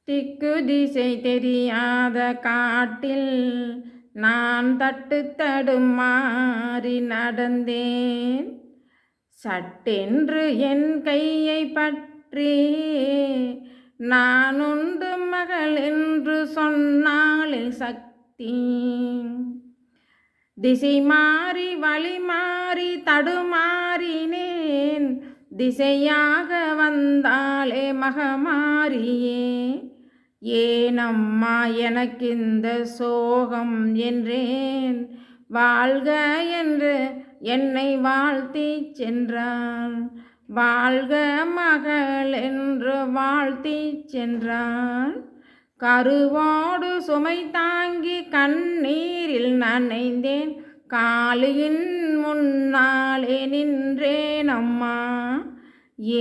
திக்கு திசை தெரியாத காட்டில் நான் தட்டு தடுமாறி நடந்தேன். சட்டென்று என் கையை பற்றி நான் உண்டு மகள் என்று சொன்னாளே சக்தி. திசை மாறி வழி மாறி தடுமாறினேன். திசையாக வந்தாளே மகமாரியே. ஏனம்மா எனக்கிந்த சோகம் என்றேன். வாழ்க என்று என்னை வாழ்த்தி சென்றாள். வாழ்க மகள் என்று வாழ்த்தி சென்றாள். கருவோடு சுமை தாங்கி கண்ணீரில் நனைந்தேன். காளியின் முன்னாலே நின்றேன் அம்மா.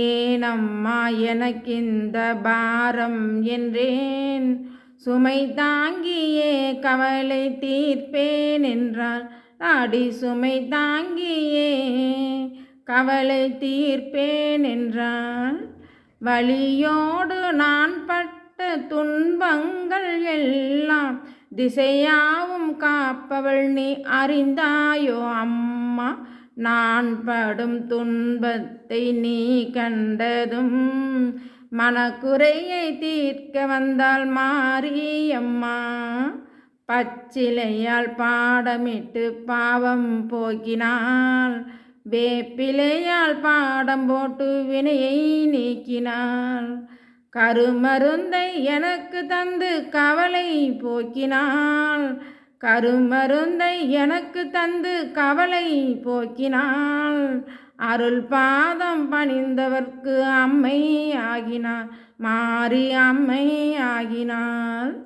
ஏனம்மா எனக்கிந்த பாரம் என்றேன். சுமை தாங்கியே கவலை தீர்ப்பேன் என்றாள். அடி சுமை தாங்கியே கவலை தீர்ப்பேன் என்றாள். வலியோடு நான் பட்ட துன்பங்கள் எல்லாம் திசையாவும் காப்பவள் நீ அறிந்தாயோ அம்மா. நான் படும் துன்பத்தை நீ கண்டதும் மனக்குறையை தீர்க்க வந்தாள் மாரியம்மா. பச்சிலையால் பாடமிட்டு பாவம் போக்கினாள். வேப்பிலையால் பாடம் போட்டு வினையை நீக்கினாள். கருமருந்தை எனக்கு தந்து கவலை போக்கினாள். கருமருந்தை எனக்கு தந்து கவலை போக்கினாள். அருள் பாதம் பணிந்தவர்க்கு அம்மை ஆகினாள். மாரி அம்மை ஆகினாள்.